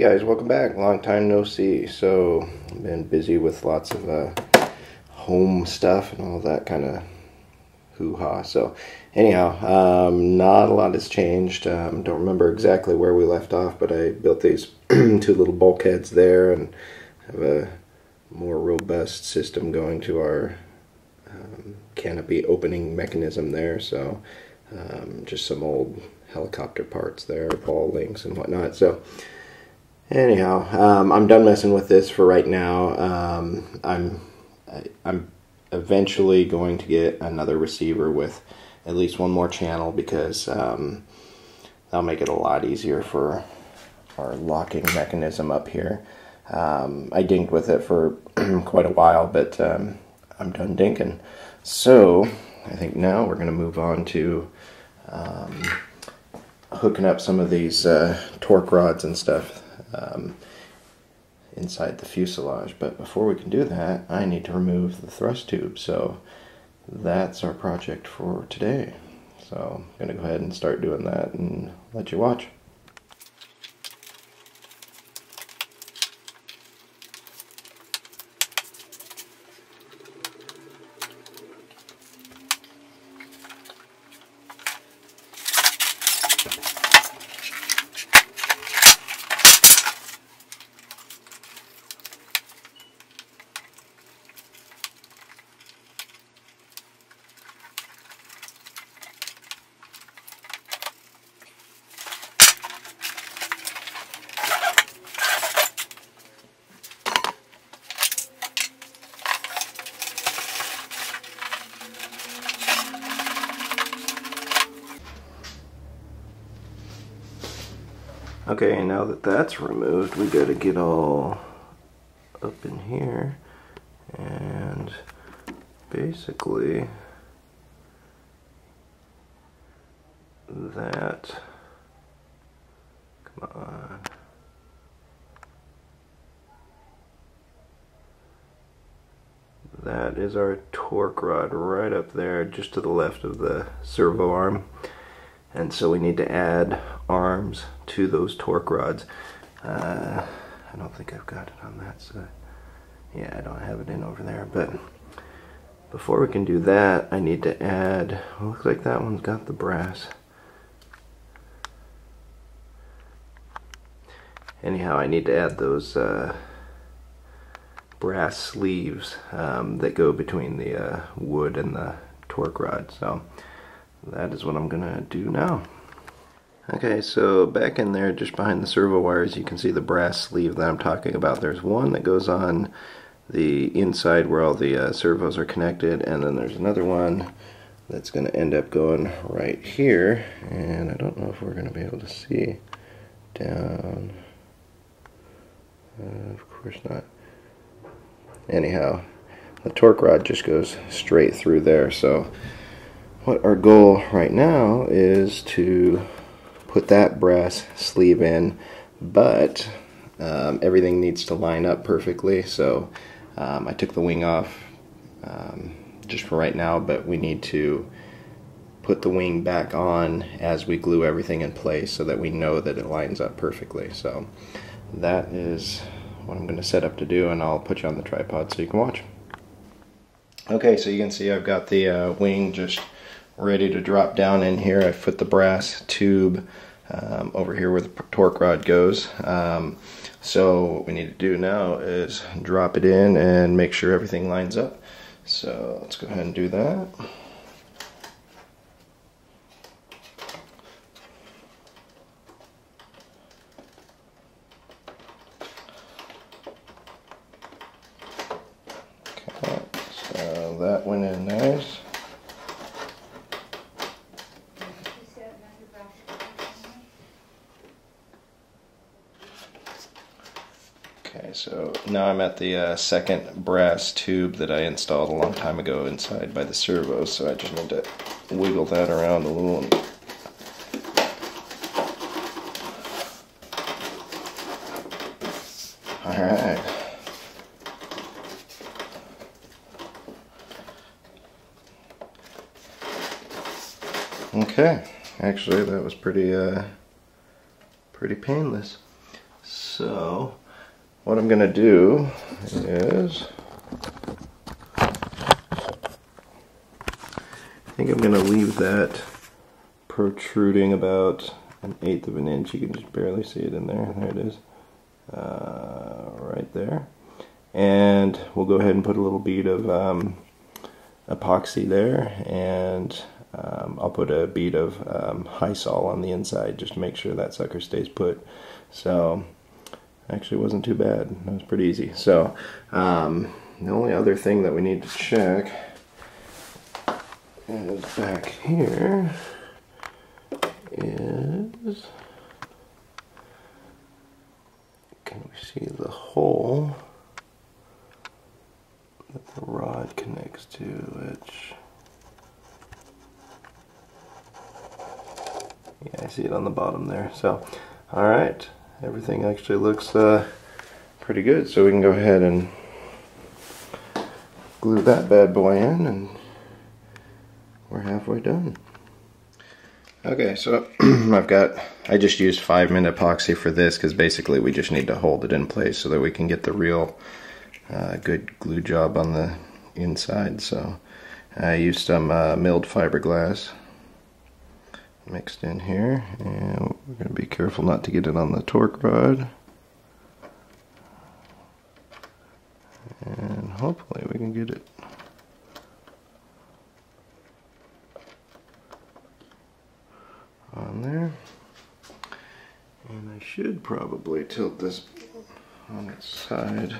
guys, welcome back. Long time no see. So I've been busy with lots of home stuff and all that kind of hoo-ha. So anyhow, not a lot has changed. Don't remember exactly where we left off, but I built these two little bulkheads there and have a more robust system going to our canopy opening mechanism there. So just some old helicopter parts there, ball links and whatnot. So anyhow, I'm done messing with this for right now. I'm eventually going to get another receiver with at least one more channel, because that'll make it a lot easier for our locking mechanism up here. I dinked with it for quite a while, but I'm done dinking. So I think now we're going to move on to hooking up some of these torque rods and stuff inside the fuselage. But before we can do that, I need to remove the thrust tube. So that's our project for today. So I'm going to go ahead and start doing that and let you watch. Okay, now that that's removed, we got to get all up in here and basically that, come on, that is our torque rod right up there, just to the left of the servo arm. And so we need to add arms to those torque rods. I don't think I've got it on that side. Yeah, I don't have it in over there. But before we can do that, I need to add, well, looks like that one's got the brass. Anyhow, I need to add those brass sleeves that go between the wood and the torque rod. So that is what I'm gonna do now. Okay, so back in there, just behind the servo wires, you can see the brass sleeve that I'm talking about. There's one that goes on the inside where all the servos are connected, and then there's another one that's gonna end up going right here, and I don't know if we're gonna be able to see down. Of course not. Anyhow, the torque rod just goes straight through there. So what our goal right now is to put that brass sleeve in, but everything needs to line up perfectly. So I took the wing off just for right now, but we need to put the wing back on as we glue everything in place so that we know that it lines up perfectly. So that is what I'm going to set up to do, and I'll put you on the tripod so you can watch. Okay, so you can see I've got the wing just ready to drop down in here. I've put the brass tube over here where the torque rod goes. So what we need to do now is drop it in and make sure everything lines up. So let's go ahead and do that. Okay, so that went in nice. Okay, so now I'm at the second brass tube that I installed a long time ago inside by the servos, so I just need to wiggle that around a little. Alright. Okay, actually that was pretty painless. So what I'm gonna do is, I think I'm gonna leave that protruding about 1/8 of an inch. You can just barely see it in there. There it is, right there. And we'll go ahead and put a little bead of epoxy there, and I'll put a bead of Hysol on the inside just to make sure that sucker stays put. So actually it wasn't too bad. That was pretty easy. So the only other thing that we need to check is back here is, can we see the hole that the rod connects to, which, yeah, I see it on the bottom there. So alright, everything actually looks pretty good, so we can go ahead and glue that bad boy in, and we're halfway done. Okay, so I just used 5-minute epoxy for this because basically we just need to hold it in place so that we can get the real good glue job on the inside. So I used some milled fiberglass mixed in here, and we're going to be careful not to get it on the torque rod, and hopefully we can get it on there. And I should probably tilt this on its side.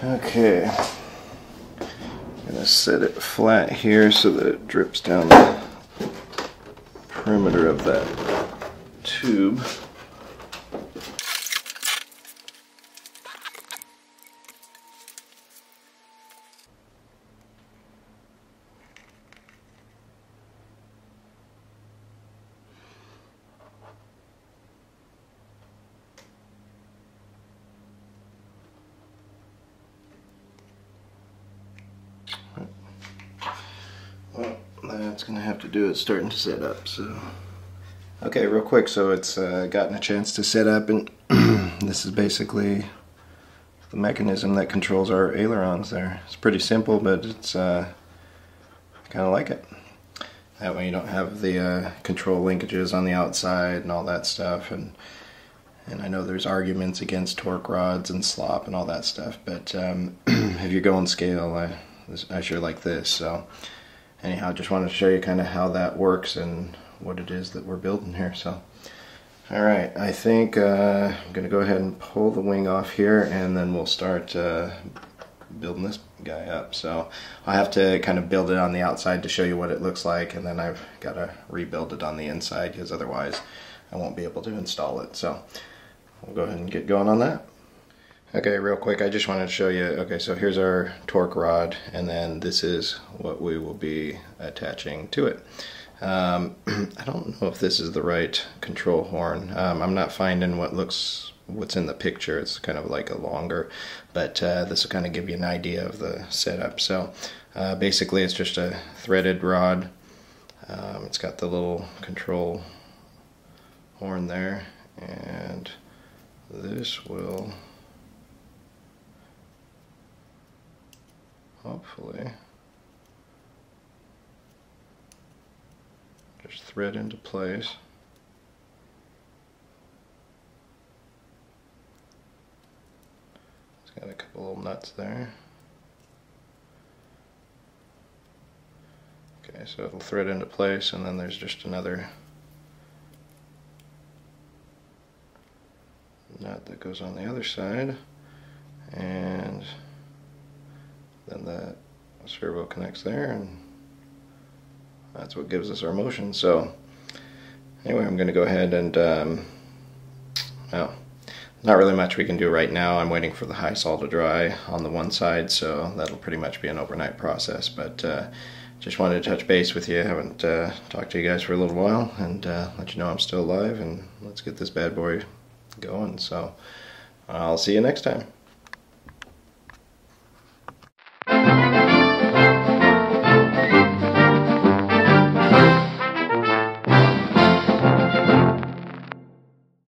Okay, I'm going to set it flat here so that it drips down the perimeter of that tube. Well, that's going to have to do it starting to set up. So, okay, real quick, so it's gotten a chance to set up, and this is basically the mechanism that controls our ailerons there. It's pretty simple, but it's kind of like it. That way you don't have the control linkages on the outside and all that stuff, and I know there's arguments against torque rods and slop and all that stuff, but if you're going scale, I sure like this. So anyhow, just wanted to show you kind of how that works and what it is that we're building here. So alright, I think I'm going to go ahead and pull the wing off here, and then we'll start building this guy up. So I have to kind of build it on the outside to show you what it looks like, and then I've got to rebuild it on the inside because otherwise I won't be able to install it. So we'll go ahead and get going on that. Okay, real quick, I just wanted to show you, okay, so here's our torque rod, and then this is what we will be attaching to it. I don't know if this is the right control horn. I'm not finding what's in the picture. It's kind of like a longer, but this will kind of give you an idea of the setup. So basically it's just a threaded rod. It's got the little control horn there, and this will hopefully just thread into place. It's got a couple little nuts there. Okay, so it'll thread into place, and then there's just another nut that goes on the other side, and then the servo connects there, and that's what gives us our motion. So anyway, I'm going to go ahead and well, not really much we can do right now. I'm waiting for the Hysol to dry on the one side, so that'll pretty much be an overnight process. But just wanted to touch base with you. I haven't talked to you guys for a little while, and let you know I'm still alive, and let's get this bad boy going. So I'll see you next time.